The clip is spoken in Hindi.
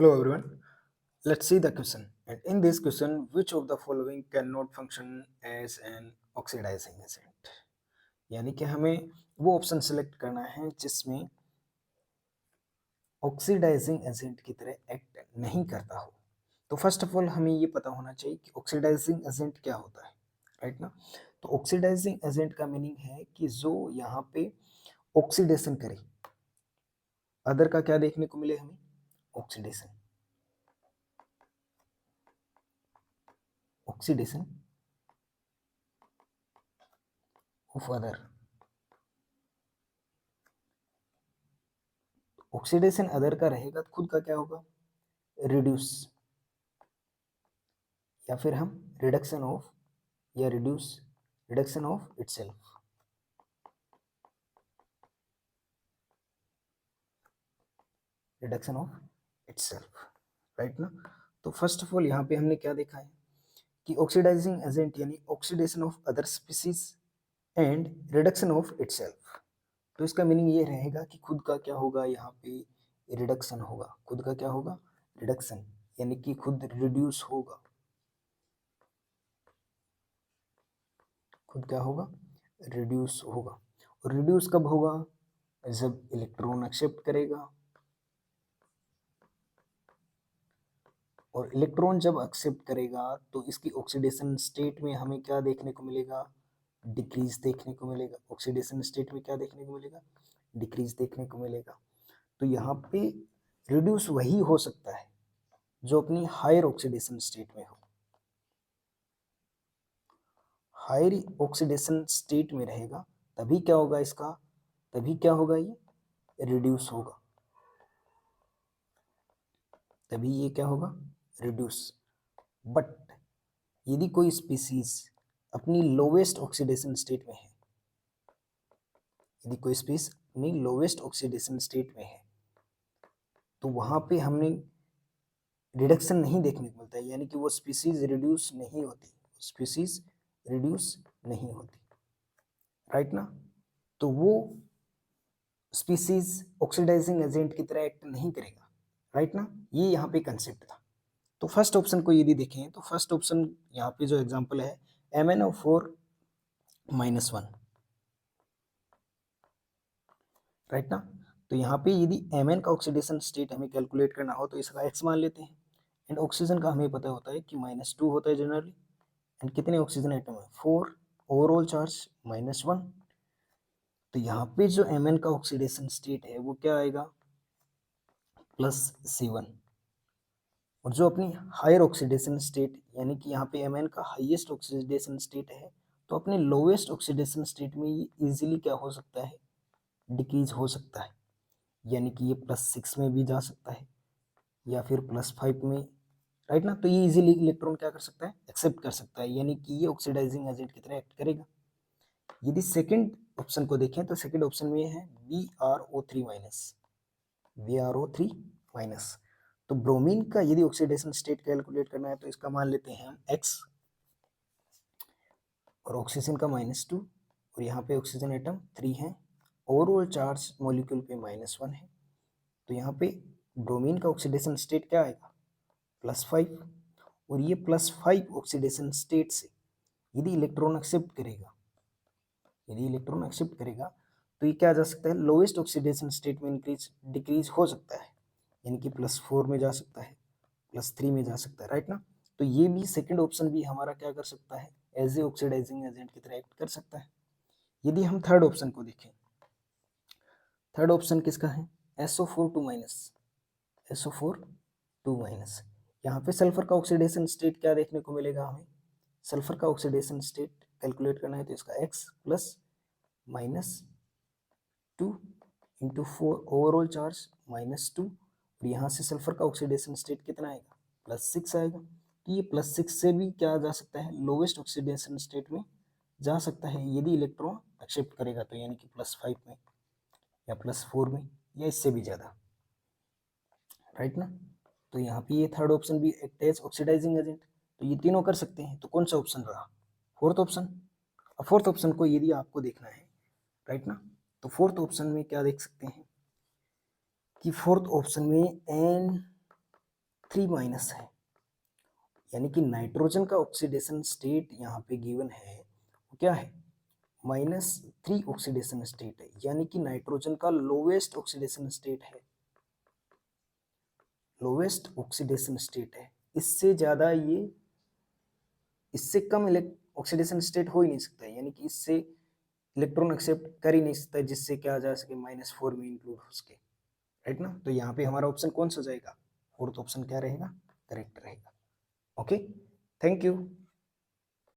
Hello everyone. Let's see the question. And in this question, which of the following cannot function as an oxidizing agent? यानी कि हमें वो ऑप्शन सेलेक्ट करना है जिसमें ऑक्सीडाइजिंग एजेंट की तरह एक्ट नहीं करता हो। तो फर्स्ट ऑफ ऑल हमें ये पता होना चाहिए कि ऑक्सीडाइजिंग एजेंट क्या होता है, राइट ना। तो ऑक्सीडाइजिंग एजेंट का मीनिंग है कि जो यहाँ पे ऑक्सीडेशन करे। अदर का क्या देखने को मिले हमें? Oxidation. Oxidation of other. Oxidation other का रहेगा तो खुद का क्या होगा? रिड्यूस, या फिर हम रिडक्शन ऑफ या reduction of itself. Reduction of itself, right ना। तो फर्स्ट ऑफ ऑल यहाँ पे हमने क्या देखा है कि ऑक्सीडाइजिंग एजेंट यानी oxidation of other species and reduction of itself. तो इसका मीनिंग ये रहेगा कि खुद का क्या होगा, यहाँ पे रिडक्शन होगा। खुद का क्या होगा? रिडक्शन, यानी कि खुद रिड्यूस होगा। खुद क्या होगा? रिड्यूस होगा। और रिड्यूस कब होगा? जब इलेक्ट्रॉन एक्सेप्ट करेगा। और इलेक्ट्रॉन जब एक्सेप्ट करेगा तो इसकी ऑक्सीडेशन स्टेट में हमें क्या देखने को मिलेगा? डिक्रीज देखने को मिलेगा। ऑक्सीडेशन स्टेट में क्या देखने को मिलेगा? डिक्रीज देखने को मिलेगा। तो यहाँ पे रिड्यूस वही हो सकता है जो अपनी हायर ऑक्सीडेशन स्टेट में हो। हायर ऑक्सीडेशन स्टेट में रहेगा तभी क्या होगा इसका? तभी क्या होगा? ये रिड्यूस होगा। तभी ये क्या होगा? रिड्यूस। बट यदि कोई स्पीसीज अपनी लोवेस्ट ऑक्सीडेशन स्टेट में है, यदि कोई स्पीसीज अपनी लोवेस्ट ऑक्सीडेशन स्टेट में है, तो वहां पे हमने रिडक्शन नहीं देखने को मिलता है, यानी कि वो स्पीसीज रिड्यूस नहीं होती। स्पीसीज रिड्यूस नहीं होती, राइट ना। तो वो स्पीसीज ऑक्सीडाइजिंग एजेंट की तरह एक्ट नहीं करेगा, राइट ना। ये यहाँ पे कंसेप्ट था। तो फर्स्ट ऑप्शन को यदि देखें तो फर्स्ट ऑप्शन यहाँ पे जो एग्जांपल है MnO4-1, राइट ना। तो यहाँ पे यदि Mn का ऑक्सीडेशन स्टेट हमें कैलकुलेट करना हो तो इसका x मान लेते हैं। एंड ऑक्सीजन का हमें पता होता है कि -2 होता है जनरली। एंड कितने ऑक्सीजन आइटम है? 4। Overall charge -1। तो यहाँ पे जो Mn का ऑक्सीडेशन स्टेट है वो क्या आएगा? +7। और जो अपनी हायर ऑक्सीडेशन स्टेट, यानी कि यहाँ पे Mn का हाईएस्ट ऑक्सीडेशन स्टेट है, तो अपने लोवेस्ट ऑक्सीडेशन स्टेट में ये इजीली क्या हो सकता है? डिक्रीज हो सकता है। यानी कि ये +6 में भी जा सकता है या फिर +5 में, राइट ना। तो ये इजीली इलेक्ट्रॉन क्या कर सकता है? एक्सेप्ट कर सकता है, यानी कि ये ऑक्सीडाइजिंग एजेंट की तरह एक्ट करेगा। यदि सेकंड ऑप्शन को देखें तो सेकंड ऑप्शन में है BrO3-, BrO3-। तो ब्रोमीन का यदि ऑक्सीडेशन स्टेट कैलकुलेट करना है तो इसका मान लेते हैं हम x, और ऑक्सीजन का -2, और यहाँ पे ऑक्सीजन एटम 3 है। ओवरऑल चार्ज मॉलिक्यूल पे -1 है। तो यहाँ पे ब्रोमीन का ऑक्सीडेशन स्टेट क्या आएगा? +5। और ये +5 ऑक्सीडेशन स्टेट से यदि इलेक्ट्रॉन एक्सेप्ट करेगा, यदि इलेक्ट्रॉन एक्सेप्ट करेगा तो ये क्या जा सकता है? लोवेस्ट ऑक्सीडेशन स्टेट में डिक्रीज हो सकता है, यानी कि +4 में जा सकता है, +3 में जा सकता है, राइट ना। तो ये भी सेकंड ऑप्शन भी हमारा क्या कर सकता है? एज ए ऑक्सीडाइजिंग एजेंट की तरह एक्ट कर सकता है। यदि हम थर्ड ऑप्शन को देखें, थर्ड ऑप्शन किसका है? SO4-, SO4-। यहाँ पे सल्फर का ऑक्सीडेशन स्टेट क्या देखने को मिलेगा हमें? सल्फर का ऑक्सीडेशन स्टेट कैलकुलेट करना है तो इसका x plus -2 into 4, overall charge -2। और यहाँ से सल्फर का ऑक्सीडेशन स्टेट कितना आएगा? +6 आएगा। तो ये +6 से भी क्या जा सकता है? लोवेस्ट ऑक्सीडेशन स्टेट में जा सकता है यदि इलेक्ट्रॉन एक्सेप्ट करेगा, तो यानी कि +5 में या +4 में या इससे भी ज़्यादा, राइट ना। तो यहाँ पे ये थर्ड ऑप्शन भी एक्ट एज ऑक्सीडाइजिंग एजेंट। तो ये तीनों कर सकते हैं। तो कौन सा ऑप्शन रहा? Fourth option. अब फोर्थ ऑप्शन को यदि आपको देखना है, राइट ना, तो फोर्थ ऑप्शन में क्या देख सकते हैं कि फोर्थ ऑप्शन में 3 माइनस है, यानी कि नाइट्रोजन का ऑक्सीडेशन स्टेट यहाँ पे गिवन है वो क्या है, -3 ऑक्सीडेशन स्टेट है, यानी कि नाइट्रोजन का लोवेस्ट ऑक्सीडेशन स्टेट है, लोवेस्ट ऑक्सीडेशन स्टेट है। इससे ज्यादा ये, इससे कम ऑक्सीडेशन स्टेट हो ही नहीं सकता है, यानी कि इससे इलेक्ट्रॉन एक्सेप्ट कर ही नहीं सकता जिससे क्या जा सके -4 में इंक्लूड हो सके, राइट ना। तो यहाँ पे हमारा ऑप्शन कौन सा जाएगा, फोर्थ ऑप्शन क्या रहेगा, करेक्ट रहेगा। Okay, thank you.